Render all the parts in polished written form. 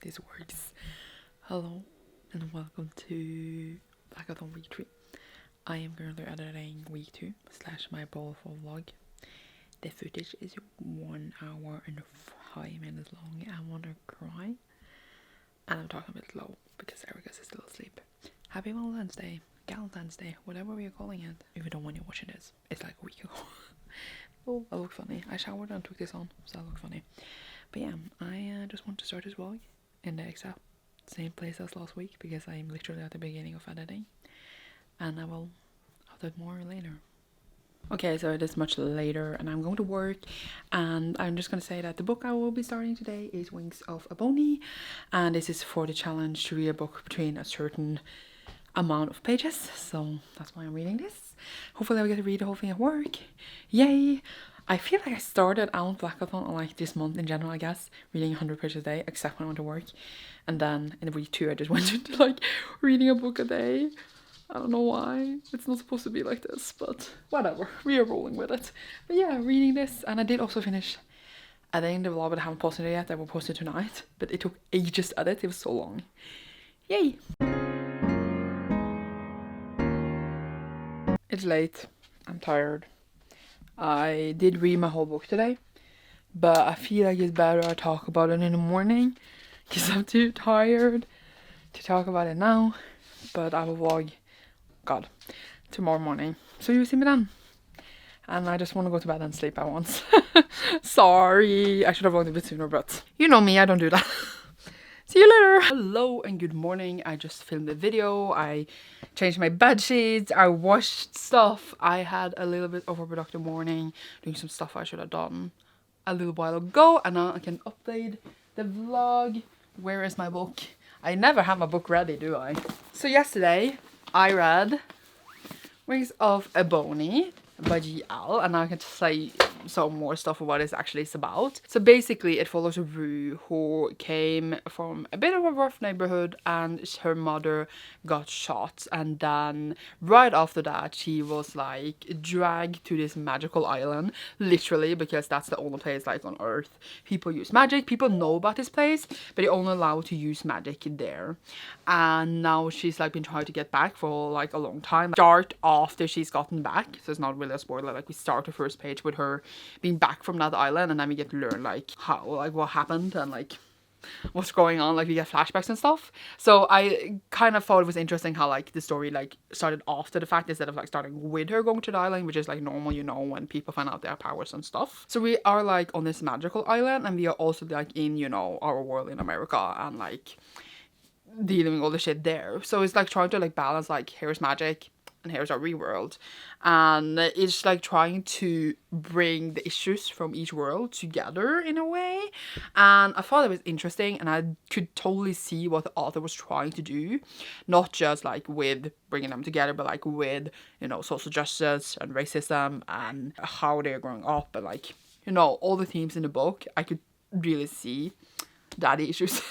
this works. Hello and welcome to Blackathon week 3. I am currently editing week 2 / my bowl-full vlog. The footage is 1 hour and 5 minutes long. I want to cry. And I'm talking a bit low because Erica's is still asleep. Happy Valentine's Day, whatever we are calling it. Even though when you're watching this, it's like a week ago. Oh, I look funny. I showered and took this on, so I look funny. But yeah, I just want to start this vlog in the exact same place as last week because I'm literally at the beginning of editing. And I will update more later. Okay, so it is much later and I'm going to work, and I'm just going to say that the book I will be starting today is Wings of Ebony, and this is for the challenge to read a book between a certain amount of pages, so that's why I'm reading this. Hopefully I'll get to read the whole thing at work. Yay! I feel like I started out Blackathon like this month in general, I guess, reading 100 pages a day, except when I went to work, and then in the week 2 I just went into like reading a book a day. I don't know why. It's not supposed to be like this, but whatever. We are rolling with it. But yeah, reading this. And I did also finish editing the vlog, but I haven't posted it yet. I will post it tonight. But it took ages to edit. It was so long. Yay! It's late. I'm tired. I did read my whole book today, but I feel like it's better I talk about it in the morning because I'm too tired to talk about it now. But I will vlog tomorrow morning, so you see me then. And I just want to go to bed and sleep at once. Sorry, I should have vlogged a bit sooner, but you know me, I don't do that. See you later. Hello and good morning. I just filmed a video. I changed my bed sheets. I washed stuff. I had a little bit overproductive morning doing some stuff I should have done a little while ago, and now I can update the vlog. Where is my book? I never have my book ready, do I? So yesterday I read Wings of Ebony by GL, and now I can say some more stuff of what it actually is about. So basically it follows a Rue who came from a bit of a rough neighborhood, and her mother got shot, and then right after that she was like dragged to this magical island, literally, because that's the only place like on earth people use magic. People know about this place, but they're only allowed to use magic there. And now she's like been trying to get back for like a long time. Start after she's gotten back, so it's not really a spoiler. Like we start the first page with her being back from that island, and then we get to learn like how, like what happened and like what's going on. Like we get flashbacks and stuff. So I kind of thought it was interesting how like the story like started after the fact instead of like starting with her going to the island, which is like normal, you know, when people find out their powers and stuff. So we are like on this magical island, and we are also like in, you know, our world in America, and like dealing with all the shit there. So it's like trying to like balance like here's magic and here's our real world, and it's like trying to bring the issues from each world together in a way. And I thought it was interesting, and I could totally see what the author was trying to do, not just like with bringing them together, but like with, you know, social justice and racism and how they're growing up, and like, you know, all the themes in the book. I could really see daddy issues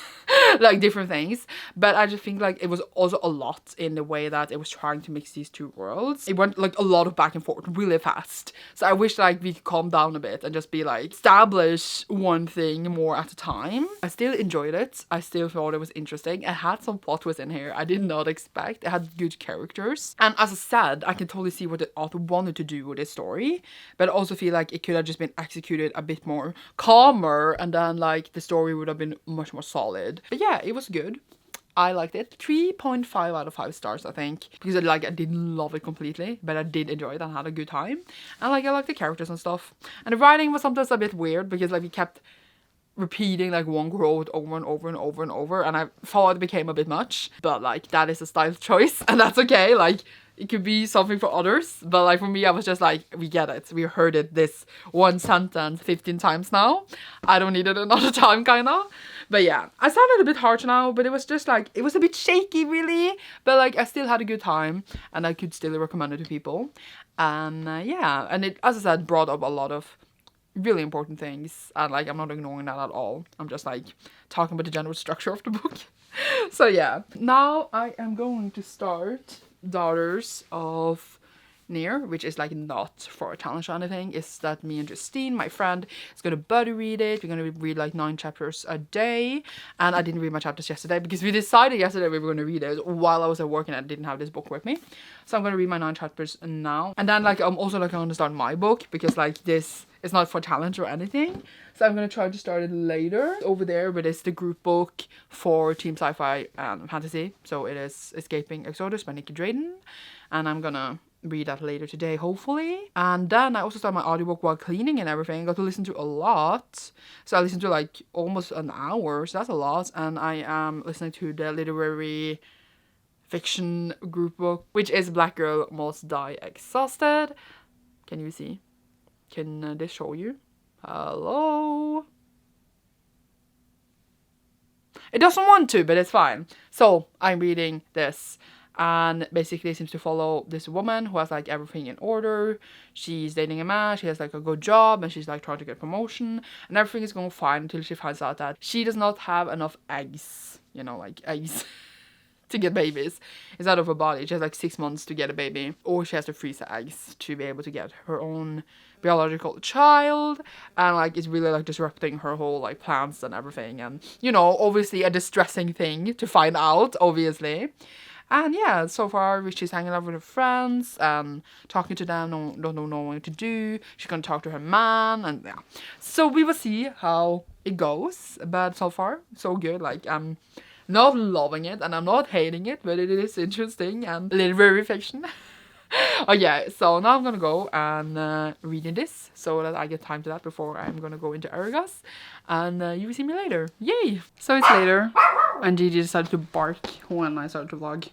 like different things, but I just think like it was also a lot in the way that it was trying to mix these two worlds. It went like a lot of back and forth really fast, so I wish like we could calm down a bit and just be like establish one thing more at a time. I still enjoyed it. I still thought it was interesting. It had some plot twists in here I did not expect. It had good characters, and as I said, I can totally see what the author wanted to do with this story, but I also feel like it could have just been executed a bit more calmer, and then like the story would have been much more solid. But yeah, it was good. I liked it. 3.5 out of 5 stars, I think, because I didn't love it completely, but I did enjoy it and had a good time. And like I liked the characters and stuff. And the writing was sometimes a bit weird because like we kept repeating like one quote over and over and over and over, and I thought it became a bit much, but like that is a style choice and that's okay. Like it could be something for others, but like for me, I was just like, we get it, we heard it this one sentence 15 times now, I don't need it another time, kind of. But yeah, I sounded a bit harsh now, but it was just like, it was a bit shaky really, but like I still had a good time, and I could still recommend it to people. And yeah, and it, as I said, brought up a lot of really important things, and like I'm not ignoring that at all. I'm just like talking about the general structure of the book. So yeah, now I am going to start Daughters of near, which is like not for a challenge or anything, is that me and Justine, my friend, is gonna buddy read it. We're gonna read like 9 chapters a day, and I didn't read my chapters yesterday because we decided yesterday we were gonna read it while I was at work and I didn't have this book with me. So I'm gonna read my 9 chapters now, and then like I'm also like gonna start my book because like this is not for challenge or anything. So I'm gonna try to start it later over there, but it's the group book for Team Sci-Fi and Fantasy. So it is Escaping Exodus by Nikki Drayden, and I'm gonna read that later today, hopefully. And then I also started my audiobook while cleaning and everything. I got to listen to a lot. So I listened to like almost an hour, so that's a lot. And I am listening to the literary fiction group book, which is Black Girl Must Die Exhausted. Can you see? Can this show you? Hello? It doesn't want to, but it's fine. So I'm reading this, and basically it seems to follow this woman who has like everything in order. She's dating a man, she has like a good job, and she's like trying to get promotion, and everything is going fine until she finds out that she does not have enough eggs, you know, like eggs to get babies inside of her body. She has like 6 months to get a baby, or she has to freeze the eggs to be able to get her own biological child, and like it's really like disrupting her whole like plans and everything, and you know, obviously a distressing thing to find out, obviously. And yeah, so far she's hanging out with her friends and talking to them, don't know what to do. She's gonna talk to her man, and yeah. So we will see how it goes, but so far so good. Like I'm not loving it and I'm not hating it, but it is interesting and literary fiction. Oh yeah, so now I'm gonna go and reading this so that I get time to that before I'm gonna go into Ergas, and you will see me later. Yay! So it's later, and Gigi decided to bark when I started to vlog,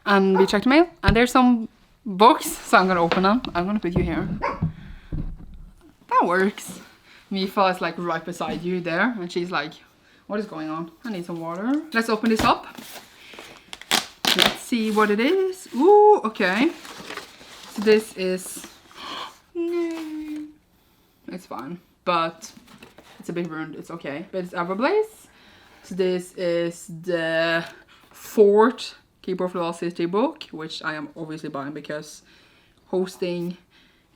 and we checked mail, and there's some books, so I'm gonna open them. I'm gonna put you here. That works. Mifa is like right beside you there, and she's like, what is going on? I need some water. Let's open this up. Let's see what it is. Ooh, okay. So this is, it's fine, but it's a bit ruined, it's okay. But it's Everblaze. So this is the 4th Keeper of the Lost City book, which I am obviously buying because hosting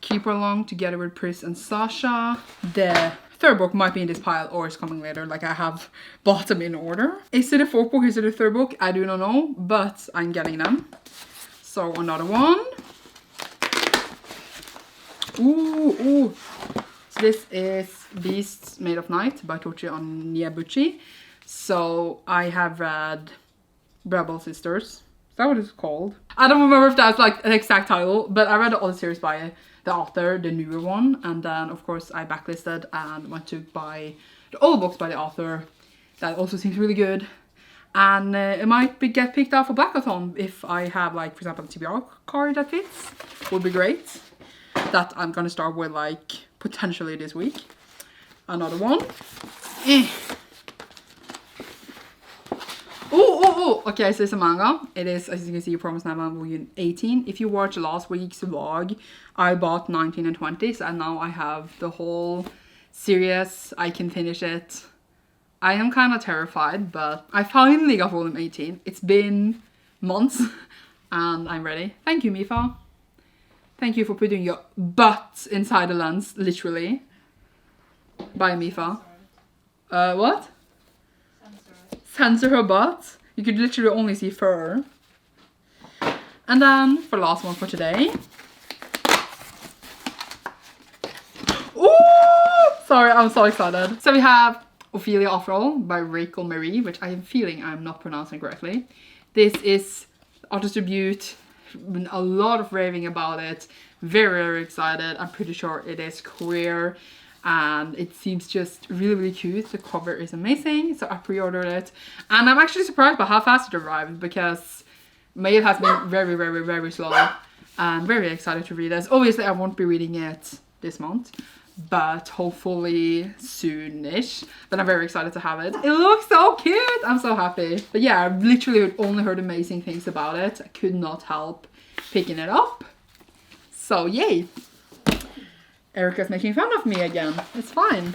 KEEPERALONG together with Pris and Sasha. The 3rd book might be in this pile or it's coming later, like I have bought them in order. Is it a 4th book, is it a 3rd book? I do not know, but I'm getting them. So another one. Ooh. So this is Beasts Made of Night by Tochi Onyebuchi. So I have read Rebel Sisters. Is that what it's called? I don't remember if that's like an exact title, but I read the other series by the author, the newer one, and then of course I backlisted and went to buy the old books by the author. That also seems really good. And it might get picked up for blackathon if I have like, for example, a TBR card that fits. Would be great. That I'm gonna start with like potentially this week. Another one. Oh, okay, so it's a manga. It is, as you can see, Promised Neverland Volume 18. If you watched last week's vlog, I bought 19 and 20, so now I have the whole series. I can finish it. I am kind of terrified, but I finally got Volume 18. It's been months, and I'm ready. Thank you, Mifa. Thank you for putting your butt inside the lens, literally. Bye, Mifa. What? Censor her butt. You could literally only see fur. And then, for the last one for today. Ooh! Sorry, I'm so excited. So we have Ophelia After by Rachel Marie, which I am feeling I'm not pronouncing correctly. This is artist debut. Been a lot of raving about it. Very excited. I'm pretty sure it is queer. And it seems just really cute. The cover is amazing, so I pre-ordered it, and I'm actually surprised by how fast it arrived because mail has been very slow. I'm very excited to read this. Obviously I won't be reading it this month, but hopefully soonish. But I'm very excited to have it. It looks so cute. I'm so happy. But yeah, I've literally only heard amazing things about it. I could not help picking it up, so yay. Erica's making fun of me again. It's fine.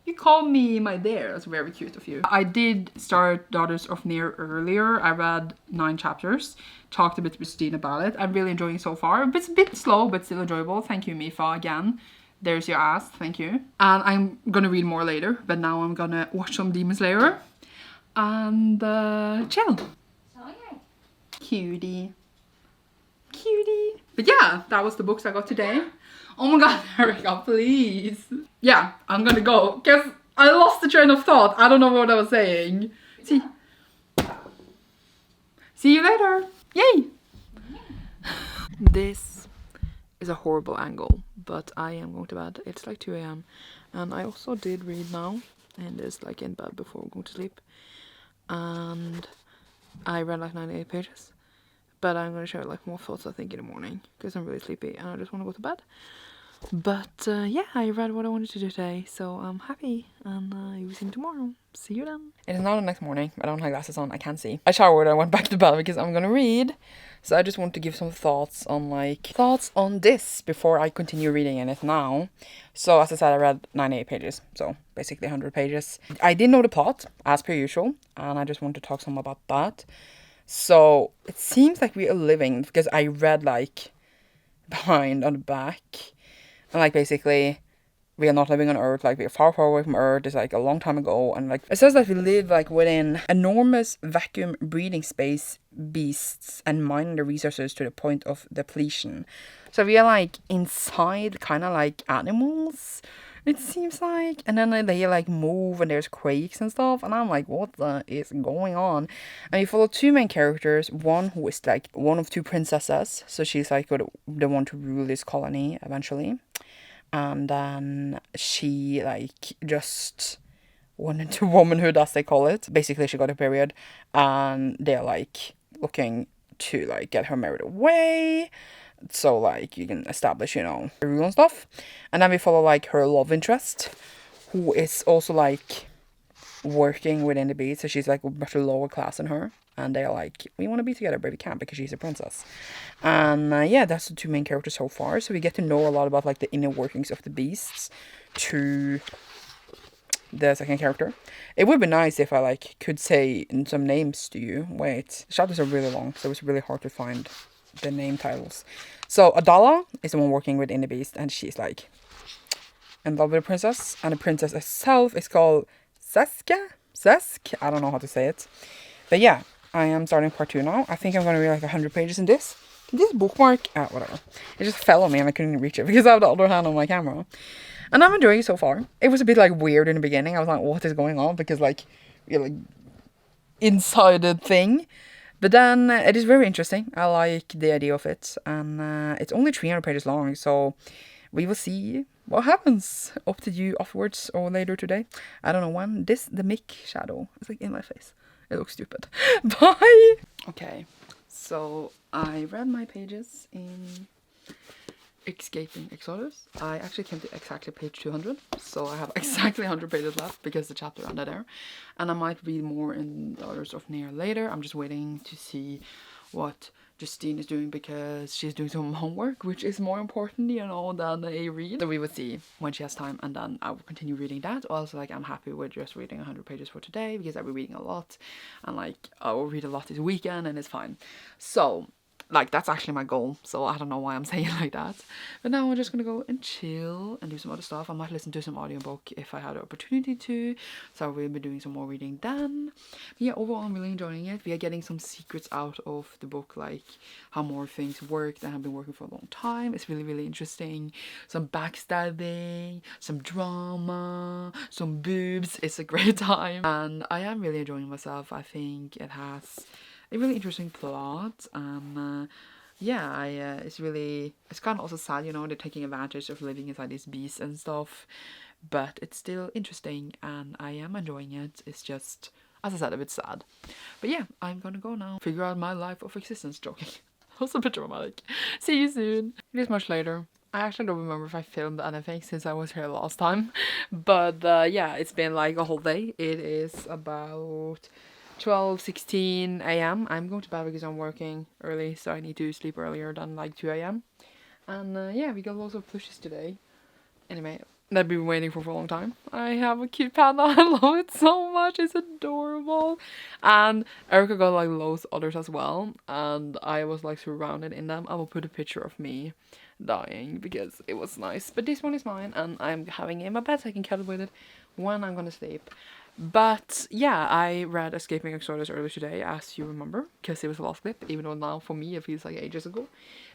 You call me my dear. That's very cute of you. I did start Daughters of Near earlier. I read 9 chapters. Talked a bit with Christine about it. I'm really enjoying it so far. It's a bit slow, but still enjoyable. Thank you, Mifa, again. There's your ass. Thank you. And I'm gonna read more later. But now I'm gonna watch some Demon Slayer. And chill. Cutie. Cutie. But yeah, that was the books I got today. Oh my god, Erica, please. Yeah, I'm gonna go, because I lost the train of thought. I don't know what I was saying. See you later. Yay! This is a horrible angle, but I am going to bed. It's like 2 a.m. And I also did read now, and it's like in bed before going to sleep. And I read like 98 pages. But I'm gonna share like more thoughts I think in the morning, because I'm really sleepy and I just want to go to bed. But yeah, I read what I wanted to do today, so I'm happy, and you will see me tomorrow. See you then. It is now the next morning. I don't have glasses on, I can't see. I showered, I went back to bed because I'm gonna read. So I just want to give some thoughts on this before I continue reading in it now. So as I said, I read 98 pages, so basically 100 pages. I didn't know the plot, as per usual, and I just want to talk some about that. So it seems like we are living, because I read like behind on the back, and like basically we are not living on Earth, like we are far away from Earth. It's like a long time ago, and like it says that we live like within enormous vacuum breeding space beasts and mine the resources to the point of depletion. So we are like inside kind of like animals, it seems like, and then they like move and there's quakes and stuff, and I'm like, what the is going on? And you follow 2 main characters, one who is like one of 2 princesses, so she's like the one to rule this colony eventually, and then she like just went into womanhood, as they call it. Basically she got a period, and they're like looking to like get her married away, so like you can establish, you know, the rule and stuff. And then we follow like her love interest, who is also like working within the beat, so she's like much lower class than her, and they're like, we want to be together but we can't because she's a princess. And yeah, that's the 2 main characters so far, so we get to know a lot about like the inner workings of the beasts to the second character. It would be nice if I like could say some names to you. Wait, the chapters are really long, so it's really hard to find the name titles. So Adala is the one working with the beast, and she's like in love with the princess, and the princess herself is called Sesk. I don't know how to say it, but yeah, I am starting part 2 now. I think I'm gonna read like 100 pages in this. This bookmark, whatever. It just fell on me and I couldn't reach it because I have the other hand on my camera. And I'm enjoying it so far. It was a bit like weird in the beginning. I was like, what is going on? Because like you're like inside the thing. But then it is very interesting. I like the idea of it. And it's only 300 pages long, so we will see what happens. Up to you afterwards or later today. I don't know when. The mic shadow is like in my face. It looks stupid. Bye! Okay, so I read my pages in Escaping Exodus. I actually came to exactly page 200, so I have exactly 100 pages left because the chapter ended there. And I might read more in Daughters of Near later. I'm just waiting to see what Justine is doing because she's doing some homework, which is more important, you know, than a read. So we will see when she has time, and then I will continue reading that. Also, like, I'm happy with just reading 100 pages for today because I've been reading a lot, and like I will read a lot this weekend, and it's fine. So like, that's actually my goal, so I don't know why I'm saying it like that. But now I'm just gonna go and chill and do some other stuff. I might listen to some audiobook if I had the opportunity to, so I will be doing some more reading then. But yeah, overall I'm really enjoying it. We are getting some secrets out of the book, like how more things work that have been working for a long time. It's really, really interesting. Some backstabbing, some drama, some boobs. It's a great time, and I am really enjoying myself. I think it has a really interesting plot. Yeah, it's kind of also sad, you know, they're taking advantage of living inside these beasts and stuff, but it's still interesting and I am enjoying it. It's just, as I said, a bit sad. But yeah, I'm gonna go now, figure out my life of existence. Joking. Also a bit dramatic. See you soon. It is much later. I actually don't remember if I filmed anything since I was here last time, but yeah, it's been like a whole day. It is about 12:16 a.m. I'm going to bed because I'm working early, so I need to sleep earlier than like 2 a.m. And yeah, we got lots of plushies today. Anyway, that I've been waiting for a long time. I have a cute panda. I love it so much. It's adorable. And Erica got like loads of others as well. And I was like surrounded in them. I will put a picture of me dying because it was nice. But this one is mine and I'm having it in my bed so I can cuddle with it when I'm gonna sleep. But yeah, I read Escaping Exodus earlier today, as you remember, because it was the last clip, even though now for me it feels like ages ago.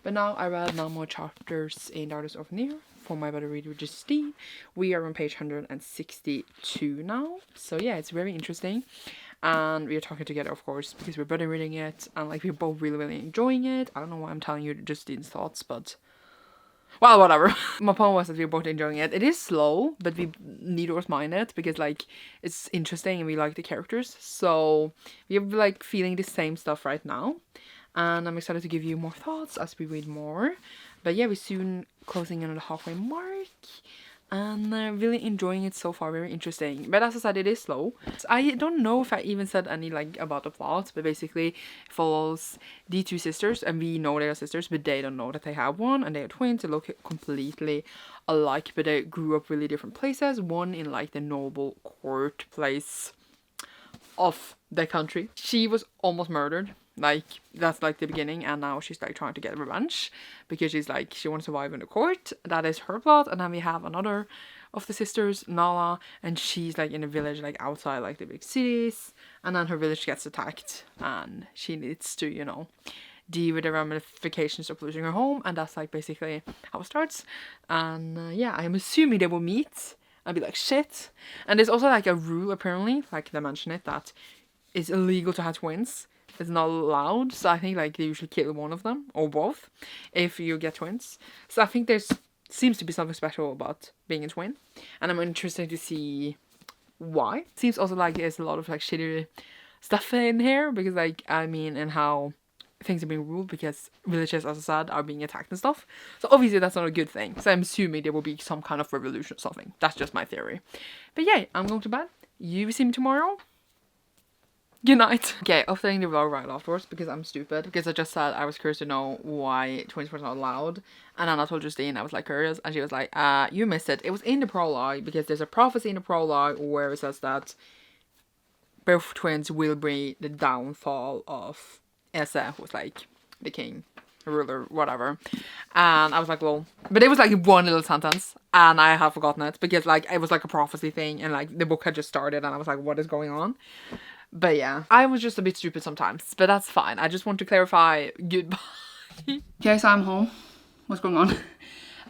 But now I read 9 more chapters in The Artist of Near for my better reader Justine. We are on page 162 now, so yeah, it's very interesting. And we are talking together, of course, because we're better reading it, and like we're both really enjoying it. I don't know why I'm telling you Justine's thoughts, but well, whatever. My point was that we're both enjoying it. It is slow, but we neither of us mind it because like it's interesting and we like the characters. So we're like feeling the same stuff right now. And I'm excited to give you more thoughts as we read more. But yeah, we're soon closing in on the halfway mark. And really enjoying it so far, very interesting. But as I said, it is slow. So I don't know if I even said any like about the plot, but basically it follows the two sisters, and we know they are sisters, but they don't know that they have one, and they are twins. They look completely alike, but they grew up really different places. One in like the noble court place of the country. She was almost murdered. Like, that's like the beginning, and now she's like trying to get revenge because she's like, she wants to survive in the court. That is her plot. And then we have another of the sisters, Nala, and she's like in a village like outside like the big cities, and then her village gets attacked and she needs to, you know, deal with the ramifications of losing her home, and that's like basically how it starts. And yeah, I'm assuming they will meet and be like shit. And there's also like a rule apparently, like they mention it, that it's illegal to have twins. It's not allowed, so I think like they usually kill one of them or both if you get twins. So I think there's seems to be something special about being a twin, and I'm interested to see why. Seems also like there's a lot of like shitty stuff in here because like I mean, and how things are being ruled because villages, as I said, are being attacked and stuff. So obviously that's not a good thing. So I'm assuming there will be some kind of revolution or something. That's just my theory. But yeah, I'm going to bed. You will see me tomorrow. Good night. Okay, updating the vlog right afterwards because I'm stupid. Because I just said I was curious to know why twins were not allowed. And then I told Justine I was like curious. And she was like, you missed it. It was in the prologue because there's a prophecy in the prologue where it says that both twins will be the downfall of Ese, who's like the king, ruler, whatever. And I was like, well, but it was like one little sentence and I have forgotten it because like it was like a prophecy thing and like the book had just started and I was like, what is going on? But yeah, I was just a bit stupid sometimes, but that's fine. I just want to clarify. Goodbye. Okay, so I'm home. What's going on?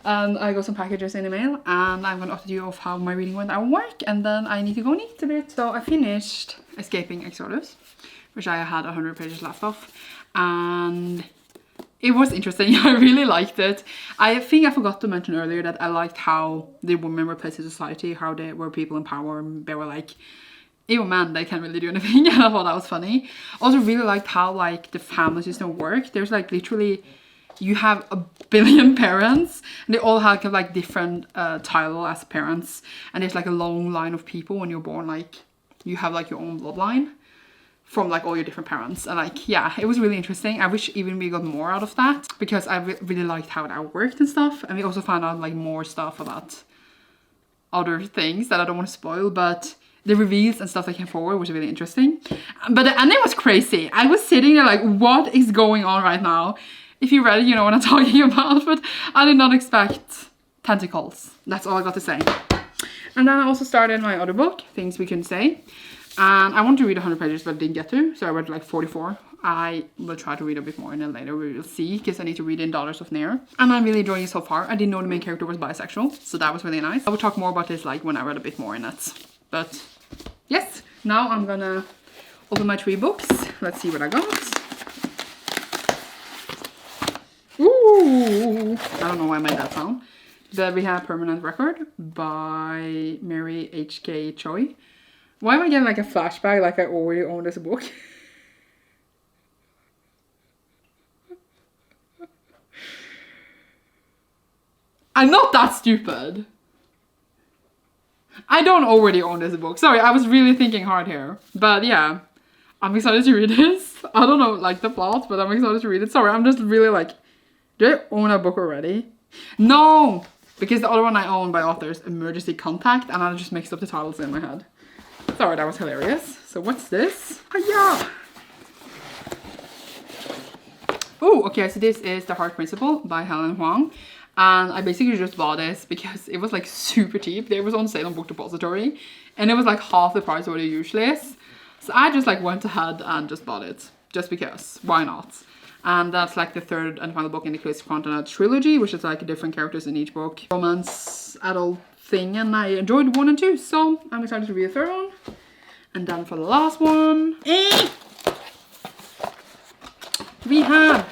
And I got some packages in the mail, and I'm gonna update you of how my reading went at work, and then I need to go and eat a bit. So I finished Escaping Exodus, which I had 100 pages left of, and it was interesting. I really liked it. I think I forgot to mention earlier that I liked how the women were placed in society, how they were people in power, and they were like, ew man, they can't really do anything. And I thought that was funny. Also really liked how like the family system worked. There's like literally, you have a billion parents and they all have like different title as parents. And there's like a long line of people when you're born, like you have like your own bloodline from like all your different parents. And like, yeah, it was really interesting. I wish even we got more out of that because I really liked how that worked and stuff. And we also found out like more stuff about other things that I don't want to spoil, but the reveals and stuff that came forward was really interesting. But the ending was crazy. I was sitting there like, what is going on right now? If you read it, you know what I'm talking about. But I did not expect tentacles. That's all I got to say. And then I also started my other book, Things We Couldn't Say. And I wanted to read 100 pages, but I didn't get to. So I read like 44. I will try to read a bit more and then later we will see, because I need to read in Daughters of Nair. And I'm really enjoying it so far. I didn't know the main character was bisexual, so that was really nice. I will talk more about this like when I read a bit more in it. But yes, now I'm gonna open my 3 books. Let's see what I got. Ooh! I don't know why I made that sound. But we have Permanent Record by Mary H.K. Choi. Why am I getting like a flashback like I already own this book? I'm not that stupid. I don't already own this book. Sorry, I was really thinking hard here. But yeah, I'm excited to read this. I don't know like the plot, but I'm excited to read it. Sorry, I'm just really like, do I own a book already? No! Because the other one I own by author is Emergency Contact, and I just mixed up the titles in my head. Sorry, that was hilarious. So what's this? Hiya! Oh, okay, so this is The Heart Principle by Helen Huang. And I basically just bought this because it was like super cheap. It was on sale on Book Depository. And it was like half the price of what it usually is. So I just like went ahead and just bought it. Just because. Why not? And that's like the third and final book in the Chris Quantina trilogy, which is like different characters in each book. Romance, adult thing, and I enjoyed 1 and 2. So I'm excited to read the third one. And then for the last one, we have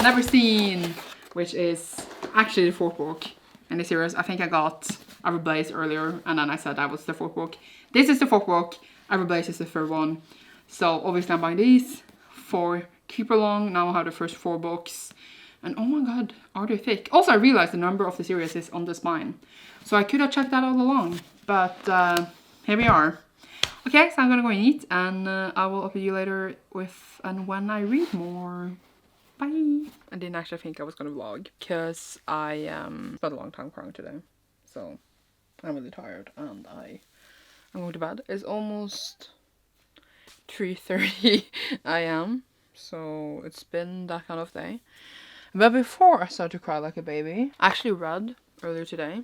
Never Seen, which is actually the 4th book in the series. I think I got Ever Blaze earlier, and then I said that was the 4th book. This is the 4th book, Ever Blaze is the 3rd one. So obviously I'm buying these for Keeperalong. Now I have the first 4 books. And oh my god, are they thick? Also, I realized the number of the series is on the spine. So I could have checked that all along. But here we are. Okay, so I'm gonna go and eat, and I will update you later with and when I read more. Bye. I didn't actually think I was gonna vlog because I spent a long time crying today. So I'm really tired and I'm going to bed. It's almost 3:30 AM. So it's been that kind of day. But before I started to cry like a baby, I actually read earlier today.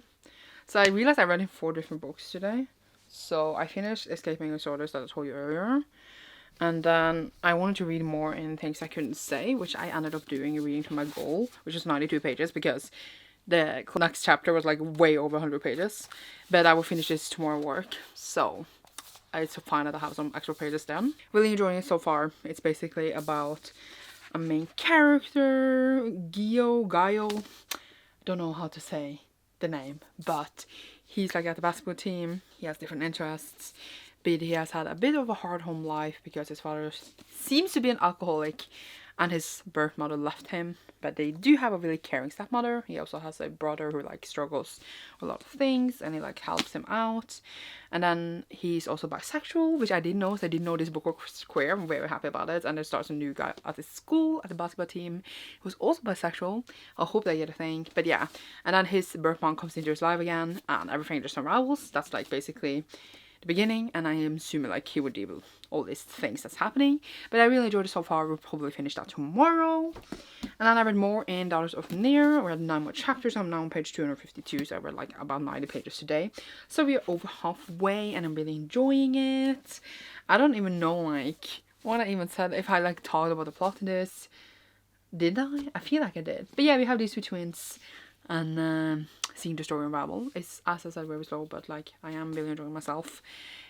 So I realized I read in 4 different books today. So I finished Escaping Disorders that I told you earlier. And then I wanted to read more in Things I Couldn't Say, which I ended up doing, reading to my goal, which is 92 pages, because the next chapter was like way over 100 pages. But I will finish this tomorrow at work. So it's fine that I have some extra pages done. Really enjoying it so far. It's basically about a main character, Gaio. Don't know how to say the name, but he's like at the basketball team. He has different interests, but he has had a bit of a hard home life because his father seems to be an alcoholic and his birth mother left him. But they do have a really caring stepmother. He also has a brother who like struggles with a lot of things, and he like helps him out. And then he's also bisexual, which I didn't know. So I didn't know this book was queer. I'm very happy about it. And there starts a new guy at his school, at the basketball team, who's also bisexual. I hope they get a thing. But yeah. And then his birth mom comes into his life again, and everything just unravels. That's like basically the beginning, and I am assuming like he would deal with all these things that's happening. But I really enjoyed it so far. We'll probably finish that tomorrow. And then I read more in Daughters of Near. We had 9 more chapters. I'm now on page 252, so I read like about 90 pages today. So we are over halfway, and I'm really enjoying it. I don't even know like what I even said, if I like talked about the plot in this. Did I? I feel like I did. But yeah, we have these 2 twins, and seeing the story unravel. It's, as I said, very slow, but like I am really enjoying myself.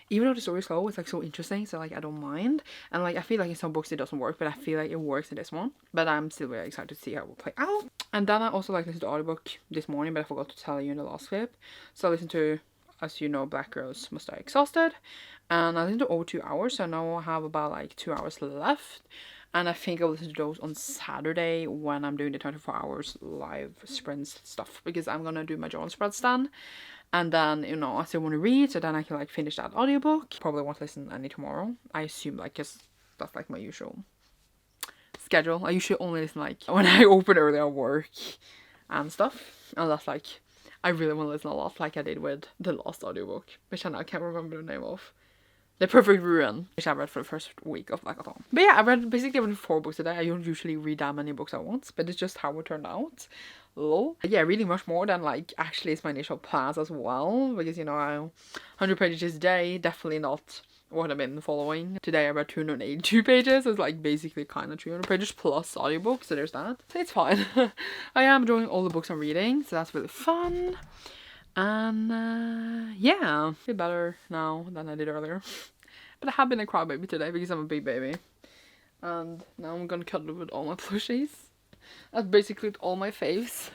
Even though the story is slow, it's like so interesting, so like I don't mind. And like I feel like in some books it doesn't work, but I feel like it works in this one. But I'm still very excited to see how it will play out. And then I also like listened to the audiobook this morning, but I forgot to tell you in the last clip. So I listened to, as you know, Black Girls Must Die Exhausted, and I listened to over 2 hours, so now I have about like 2 hours left. And I think I'll listen to those on Saturday when I'm doing the 24 hours live sprints stuff, because I'm gonna do my Joan spread stand. And then, you know, I still want to read, so then I can like finish that audiobook. Probably won't listen any tomorrow. I assume like, cause that's like my usual schedule. I usually only listen like when I open early at work and stuff. And that's like, I really want to listen a lot, like I did with the last audiobook, which I now can't remember the name of. The Perfect Ruin, which I read for the first week of blackathon. But yeah, I read basically 4 books today. I don't usually read that many books at once, but it's just how it turned out. Lol. Yeah, reading much more than like actually is my initial plans as well, because you know, 100 pages a day, definitely not what I've been following. Today I read 282 pages. It's like basically kind of 300 pages plus audiobook, so there's that. So it's fine. I am enjoying all the books I'm reading, so that's really fun. And yeah, I feel better now than I did earlier. But I have been a crybaby today because I'm a big baby. And now I'm gonna cuddle with all my plushies. That's basically all my faves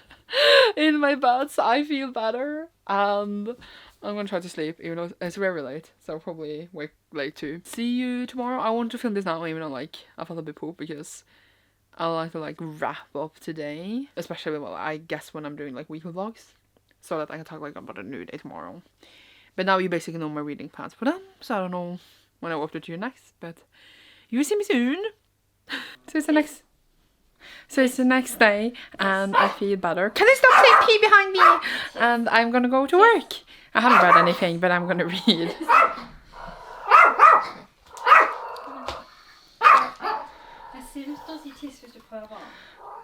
in my bed, so I feel better. And I'm gonna try to sleep, even though it's very late, so I'll probably wake late too. See you tomorrow. I want to film this now, even though like I felt a bit poop, because I like to like wrap up today, especially well, I guess when I'm doing like weekly vlogs, so that I can talk like about a new day tomorrow. But now you basically know my reading plans for them, so I don't know when I will update you next, but you will see me soon. See you next. So it's the next day and I feel better. Can you stop saying pee behind me? And I'm gonna go to work. I haven't read anything, but I'm gonna read.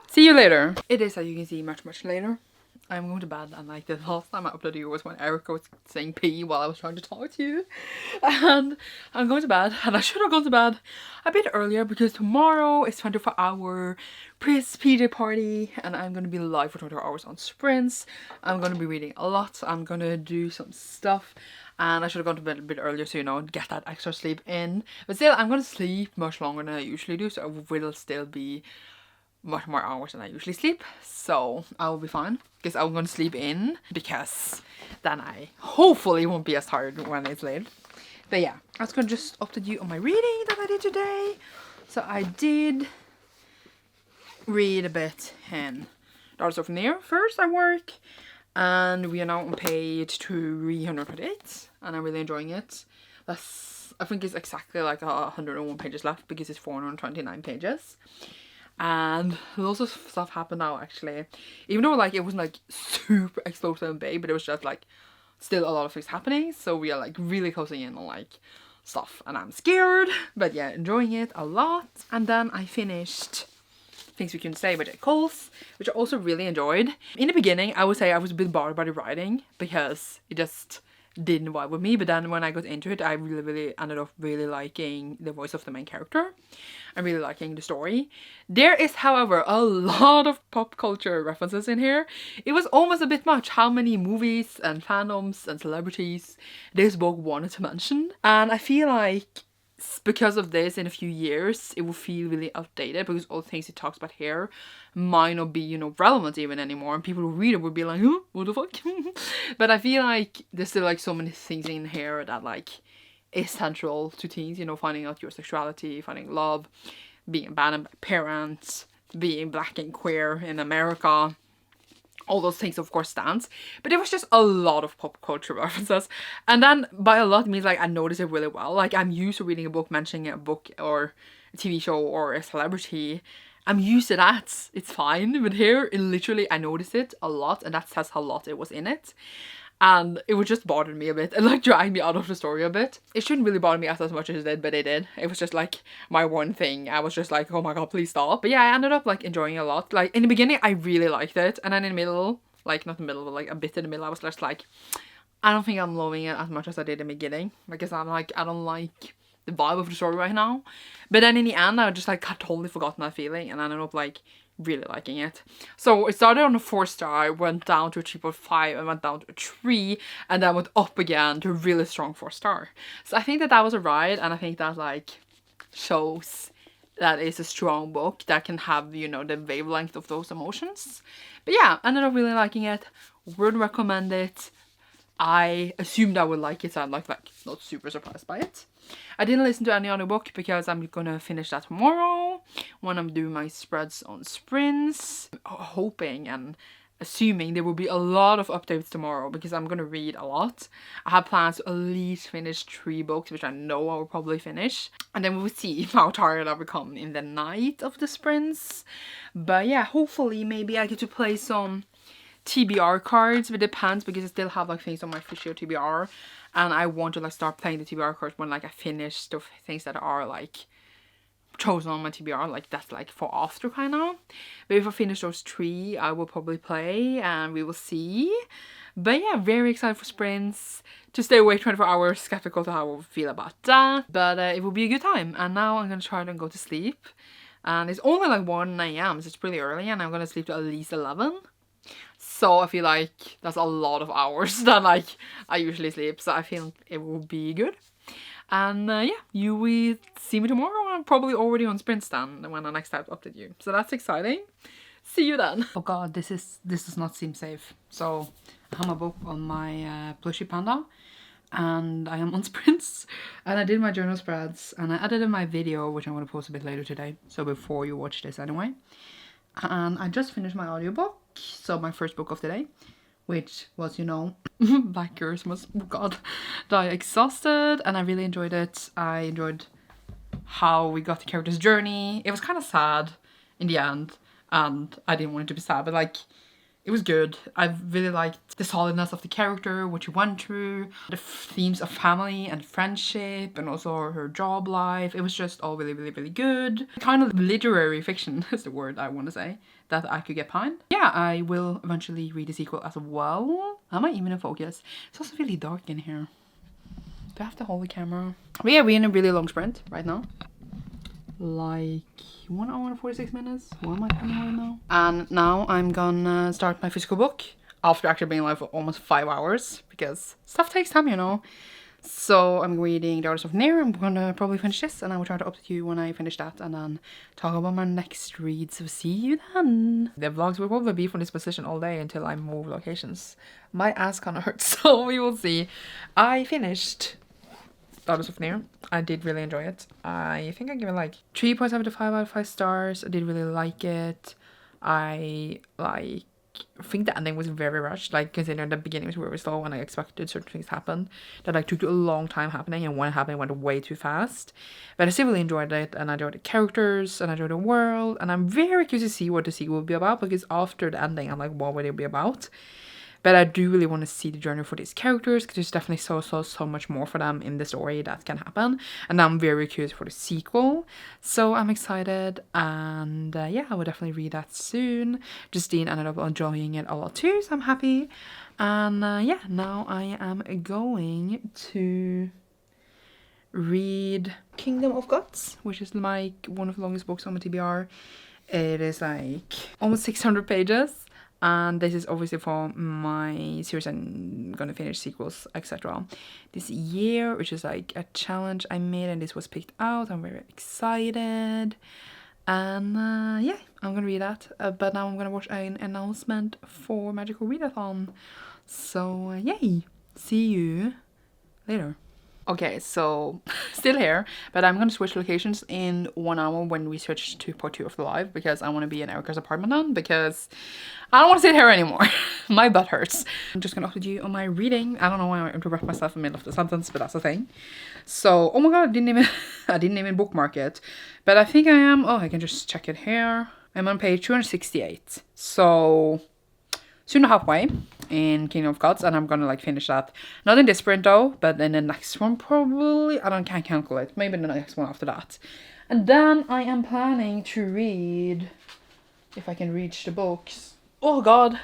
See you later. It is, as you can see, much later. I'm going to bed, and like the last time I uploaded you was when Erica was saying pee while I was trying to talk to you. And I'm going to bed, and I should have gone to bed a bit earlier because tomorrow is 24-hour pris PJ party and I'm going to be live for 24 hours on sprints. I'm going to be reading a lot. I'm going to do some stuff. And I should have gone to bed a bit earlier so, you know, get that extra sleep in. But still, I'm going to sleep much longer than I usually do. So I will still be much more hours than I usually sleep. So I will be fine. Because I'm going to sleep in. Because then I hopefully won't be as tired when it's late. But yeah, I was going to just update you on my reading that I did today. So I did read a bit in the Art of Near first at work. And we are now on page 328 and I'm really enjoying it. I think it's exactly like 101 pages left because it's 429 pages. And lots of stuff happened now actually. Even though like it wasn't like super explosive and big, but it was just like still a lot of things happening. So we are like really closing in on like stuff and I'm scared. But yeah, enjoying it a lot. And then I finished Things We Can Say by J. Coles, which I also really enjoyed. In the beginning, I would say I was a bit bothered by the writing because it just didn't vibe with me. But then when I got into it, I really ended up really liking the voice of the main character. I'm really liking the story. There is, however, a lot of pop culture references in here. It was almost a bit much how many movies and fandoms and celebrities this book wanted to mention. And I feel like because of this, in a few years it will feel really outdated because all the things it talks about here might not be, you know, relevant even anymore, and people who read it would be like, huh, what the fuck? But I feel like there's still like so many things in here that like is central to teens, you know, finding out your sexuality, finding love, being abandoned by parents, being black and queer in America. All those things of course stands, but it was just a lot of pop culture references. And then by a lot means like I noticed it really well. Like I'm used to reading a book mentioning a book or a TV show or a celebrity. I'm used to that, it's fine. But here it literally I noticed it a lot, and that says how lot it was in it. And it would just bother me a bit and like drag me out of the story a bit. It shouldn't really bother me as much as it did, but it did. It was just like my one thing. I was just like, oh my god, please stop. But yeah, I ended up like enjoying it a lot. Like in the beginning, I really liked it. And then in the middle, like not the middle, but like a bit in the middle, I was just like, I don't think I'm loving it as much as I did in the beginning. Because I'm like, I don't like the vibe of the story right now. But then in the end, I just like had totally forgotten that feeling and I ended up like really liking it. So it started on a 4-star, went down to a 3.5 and went down to a 3 and then went up again to a really strong 4-star. So I think that was a ride, and I think that like shows that it's a strong book that can have, you know, the wavelength of those emotions. But yeah, I ended up really liking it. Would recommend it. I assumed I would like it, so I'm like not super surprised by it. I didn't listen to any other book because I'm gonna finish that tomorrow when I'm doing my spreads on sprints. Hoping and assuming there will be a lot of updates tomorrow because I'm gonna read a lot. I have plans to at least finish 3 books, which I know I will probably finish. And then we will see how tired I become in the night of the sprints. But yeah, hopefully maybe I get to play some TBR cards, but it depends because I still have like things on my official TBR. And I want to like start playing the TBR cards when like I finish the things that are like chosen on my TBR, like that's like for after kind of. But if I finish those 3, I will probably play and we will see. But yeah, very excited for sprints. To stay awake 24 hours, skeptical to how I will feel about that. But it will be a good time. And now I'm gonna try to go to sleep. And it's only like 1 AM, so it's pretty early, and I'm gonna sleep to at least 11. So I feel like that's a lot of hours than like I usually sleep. So I feel it will be good. And yeah, you will see me tomorrow. I'm probably already on sprint stand when I next time update you. So that's exciting. See you then. Oh god, this does not seem safe. So I have my book on my plushie panda. And I am on sprints. And I did my journal spreads. And I edited my video, which I'm going to post a bit later today. So before you watch this anyway. And I just finished my audiobook. So my first book of the day, which was, you know, Black Christmas. Oh god, die exhausted, and I really enjoyed it. I enjoyed how we got the character's journey. It was kind of sad in the end, and I didn't want it to be sad, but like, it was good. I really liked the solidness of the character, what she went through, the themes of family and friendship, and also her job life. It was just all really, really, really good. Kind of literary fiction is the word I want to say that I could get behind. Yeah, I will eventually read the sequel as well. Am I even in focus? It's also really dark in here. Do I have to hold the camera? But yeah, we're in a really long sprint right now. Like 1 hour and 46 minutes. What am I doing right now? And now I'm gonna start my physical book after actually being live for almost 5 hours because stuff takes time, you know. So I'm reading The Artist of Near. I'm gonna probably finish this and I will try to update you when I finish that and then talk about my next read. So see you then. The vlogs will probably be from this position all day until I move locations. My ass kinda hurts, so we will see. I finished Daughters of Near. I did really enjoy it. I think I give it like 3.75 out of 5 stars. I did really like it. I think the ending was very rushed, like considering the beginning was very slow and I expected certain things to happen that like took a long time happening, and when it happened it went way too fast. But I still really enjoyed it, and I enjoyed the characters and I enjoyed the world, and I'm very curious to see what the sequel will be about, because after the ending I'm like, what would it be about? But I do really want to see the journey for these characters, because there's definitely so much more for them in the story that can happen. And I'm very curious for the sequel. So I'm excited, and yeah, I will definitely read that soon. Justine ended up enjoying it a lot too, so I'm happy. And yeah, now I am going to read Kingdom of Gods, which is like one of the longest books on my TBR. It is like almost 600 pages. And this is obviously for my series I'm gonna finish sequels, etc. this year, which is like a challenge I made, and this was picked out. I'm very excited. And yeah, I'm gonna read that. But now I'm gonna watch an announcement for Magical Readathon. So yay! See you later. Okay, so still here, but I'm gonna switch locations in 1 hour when we switch to part 2 of the live, because I want to be in Erica's apartment now, because I don't want to sit here anymore. My butt hurts. I'm just gonna update you on my reading. I don't know why I interrupt myself in the middle of the sentence, but that's the thing. So, oh my god, I didn't even bookmark it, but I think I am. Oh, I can just check it here. I'm on page 268. So soon halfway in Kingdom of Gods, and I'm gonna like finish that. Not in this sprint though, but in the next one probably. Can't calculate. Maybe the next one after that. And then I am planning to read, if I can reach the books. Oh god,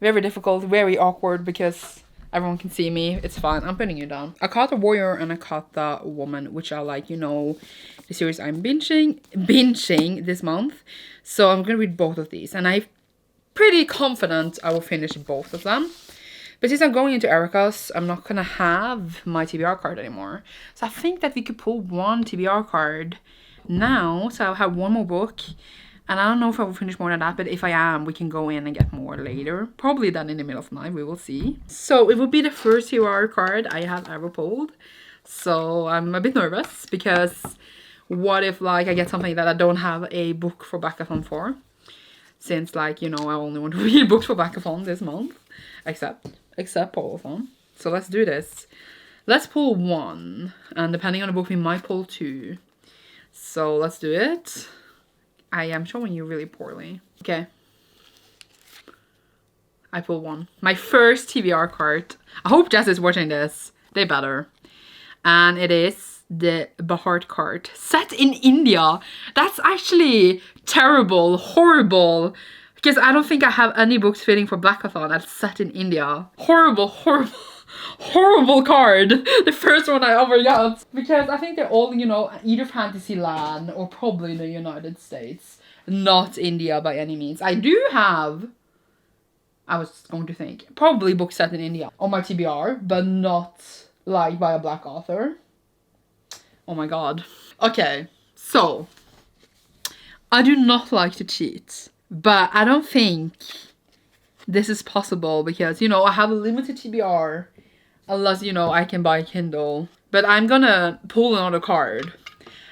very difficult, very awkward because everyone can see me. It's fine. I'm putting you down. I caught the Warrior and I caught the Woman, which are like, you know, the series I'm binging this month. So I'm gonna read both of these, and I'm pretty confident I will finish both of them. But since I'm going into Erica's, I'm not gonna have my TBR card anymore. So I think that we could pull one TBR card now. So I'll have one more book. And I don't know if I will finish more than that, but if I am, we can go in and get more later. Probably then in the middle of the night, we will see. So it will be the first TBR card I have ever pulled. So I'm a bit nervous, because what if like I get something that I don't have a book for blackathon for? Since like, you know, I only want to read books for blackathon this month. Except Polathon. So let's do this. Let's pull one. And depending on the book, we might pull two. So let's do it. I am showing you really poorly. Okay. I pull one. My first TBR card. I hope Jess is watching this. They better. And it is the Bahart card. Set in India. That's actually terrible. Horrible. Because I don't think I have any books fitting for blackathon that's set in India. Horrible card. The first one I ever got. Because I think they're all, you know, either Fantasyland or probably the United States. Not India by any means. I do have, I was going to think, probably books set in India on my TBR, but not like by a black author. Oh my god. Okay, so I do not like to cheat, but I don't think this is possible because, you know, I have a limited TBR unless, you know, I can buy Kindle. But I'm gonna pull another card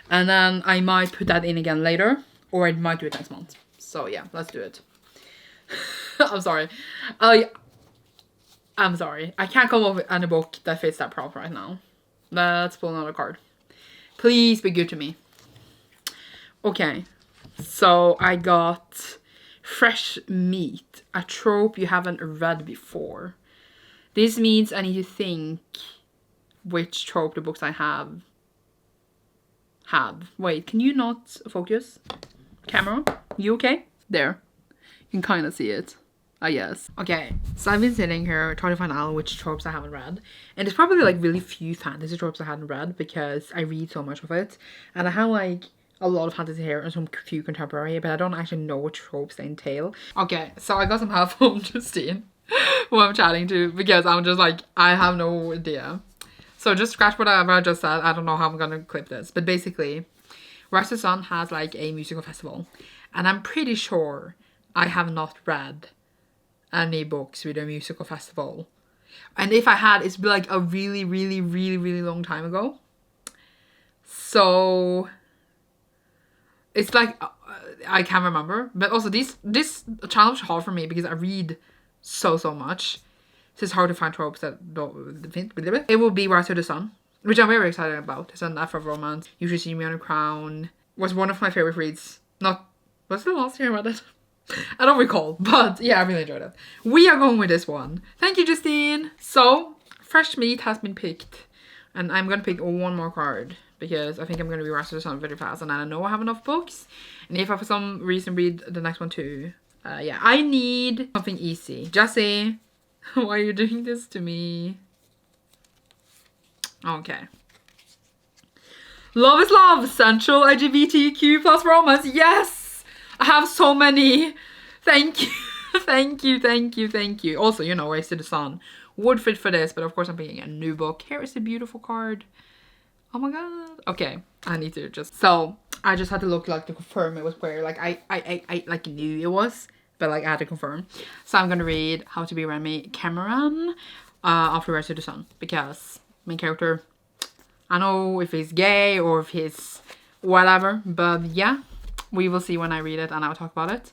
and then I might put that in again later, or I might do it next month. So yeah, let's do it. I'm sorry. I'm sorry. I can't come up with any book that fits that prop right now. Let's pull another card. Please be good to me. Okay. So I got Fresh meat, a trope you haven't read before. This means I need to think which trope the books I have. Wait, can you not focus? Camera, you okay? There. You can kind of see it. Yes. Okay, so I've been sitting here trying to find out which tropes I haven't read. And there's probably like really few fantasy tropes I hadn't read because I read so much of it. And I have like a lot of fantasy here and some few contemporary, but I don't actually know what tropes they entail. Okay, so I got some help from Justine, who I'm chatting to, because I'm just like, I have no idea. So just scratch whatever I just said. I don't know how I'm gonna clip this. But basically, Rise to the Sun has like a musical festival. And I'm pretty sure I have not read any books with a musical festival. And if I had, it's been like a really, really, really, really long time ago. So it's like, I can't remember. But also this challenge is hard for me because I read so much. So it's hard to find tropes that don't fit. It will be Rise to the Sun, which I'm very excited about. It's an Afro romance. You Should See Me on a Crown. Was one of my favorite reads. Was the last year I read it? I don't recall, but yeah, I really enjoyed it. We are going with this one. Thank you, Justine. So, fresh meat has been picked. And I'm going to pick one more card because I think I'm going to be Rise to the Sun very fast. And I know I have enough books. And if I for some reason read the next one too. Yeah, I need something easy. Jessie, why are you doing this to me? Okay. Love is Love, Central LGBTQ plus romance. Yes! I have so many. Thank you. Thank you. Also, you know, Rise to the Sun would fit for this, but of course I'm picking a new book. Here is a beautiful card. Oh my god. Okay, I need to just... So, I just had to look like to confirm it was where, like, I like knew it was, but like I had to confirm. So I'm gonna read How to Be Remy Cameron after Rise to the Sun, because main character, I know if he's gay or if he's whatever, but yeah, we will see when I read it and I'll talk about it.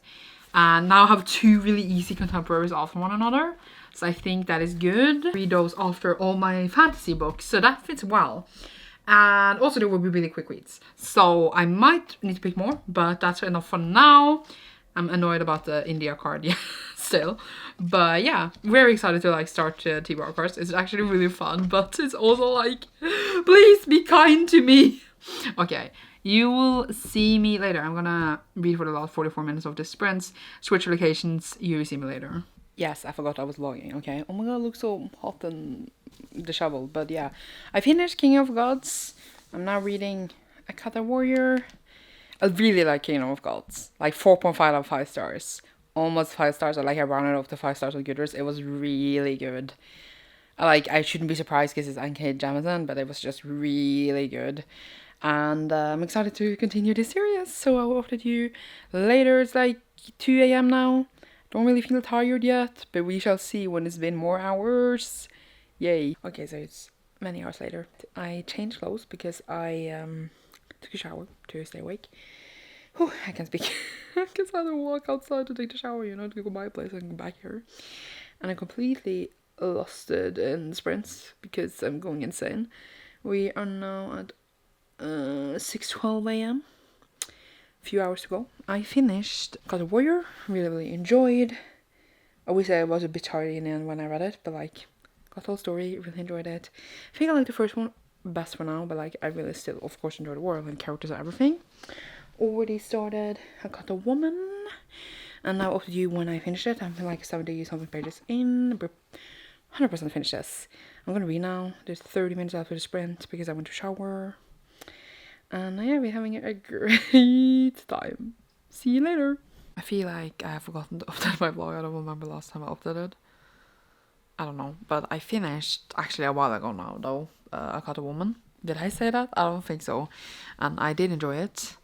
And now I have two really easy contemporaries after one another, so I think that is good. Read those after all my fantasy books, so that fits well. And also there will be really quick reads, so I might need to pick more, but that's enough for now. I'm annoyed about the India card, yeah, still. But yeah, very excited to like start T-bar cards. It's actually really fun, but it's also like, please be kind to me. Okay, you will see me later. I'm gonna read for the last 44 minutes of this sprint. Switch locations, you will see me later. Yes, I forgot I was vlogging, okay? Oh my god, it looks so hot and disheveled, but yeah. I finished King of Gods. I'm now reading A Kata Warrior. I really like Kingdom of Gods. Like 4.5 out of 5 stars. Almost 5 stars. I rounded off to 5 stars on Goodreads. It was really good. I shouldn't be surprised because it's Uncanny Jamison, but it was just really good. And I'm excited to continue this series. So I will update you later. It's like 2 a.m. now. Don't really feel tired yet, but we shall see when it's been more hours. Yay. Okay, so it's many hours later. I changed clothes because I took a shower to stay awake. Whew, I can't speak. Because I had to walk outside to take the shower, you know, to go by a place and come back here. And I completely lost it in sprints because I'm going insane. We are now at 6:12 a.m. A few hours to go. I finished Got a Warrior. Really enjoyed. I wish I was a bit tired in the end when I read it, but like, got the whole story, really enjoyed it. I think I like the first one best for now, but like I really still of course enjoy the world and characters and everything. Already started I Got a Woman, and now up to you when I finish it. I'm like 70 something pages in, but 100% finish this. I'm gonna read now. There's 30 minutes after the sprint because I went to shower, and yeah, we're having a great time. See you later. I feel like I have forgotten to update my blog. I don't remember last time I updated. I don't know, but I finished actually a while ago now though. I Got a Woman. Did I say that? I don't think so. And I did enjoy it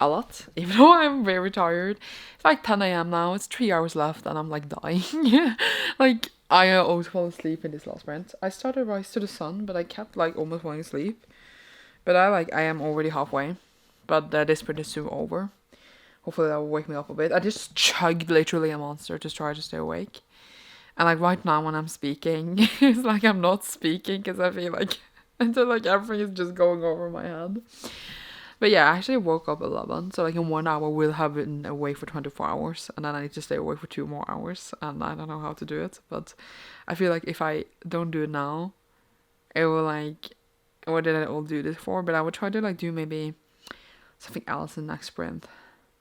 a lot, even though I'm very tired. It's like 10 a.m. now. It's 3 hours left and I'm like dying. Like I always fall asleep in this last sprint. I started Rise to the Sun, but I kept like almost falling asleep. But I am already halfway. But this sprint is soon over. Hopefully that will wake me up a bit. I just chugged literally a monster to try to stay awake. And like right now when I'm speaking, it's like I'm not speaking because I feel like until like everything is just going over my head. But yeah, I actually woke up at 11, so like in 1 hour we'll have been awake for 24 hours, and then I need to stay awake for 2 more hours, and I don't know how to do it, but I feel like if I don't do it now, it will like, what did I all do this for? But I would try to like do maybe something else in the next sprint,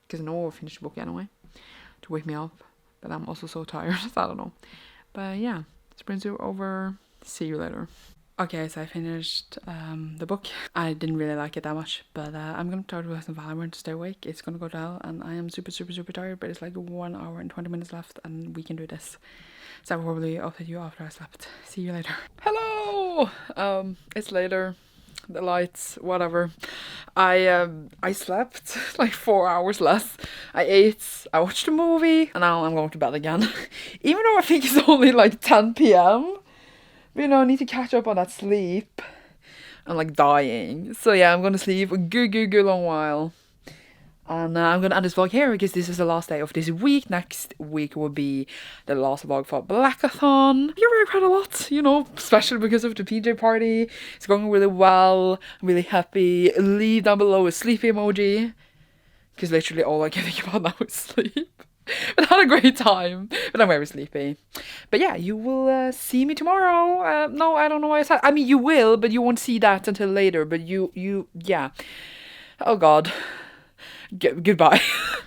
because I know I'll finish the book anyway, to wake me up, but I'm also so tired, so I don't know. But yeah, sprint's over, see you later. Okay, so I finished the book. I didn't really like it that much, but I'm gonna try to do some Valorant to stay awake. It's gonna go down, and I am super tired, but it's like 1 hour and 20 minutes left, and we can do this. So I will probably update you after I slept. See you later. Hello! It's later. The lights, whatever. I slept like 4 hours less. I ate, I watched a movie, and now I'm going to bed again. Even though I think it's only like 10 p.m. You know, I need to catch up on that sleep. I'm like dying. So yeah, I'm gonna sleep a good long while. And I'm gonna end this vlog here because this is the last day of this week. Next week will be the last vlog for blackathon. You're very proud a lot, you know, especially because of the PJ party. It's going really well. I'm really happy. Leave down below a sleepy emoji, because literally all I can think about now is sleep. But I had a great time, but I'm very sleepy. But yeah, you will see me tomorrow. No, I don't know why I said. I mean, you will, but you won't see that until later. But yeah. Oh God. Goodbye.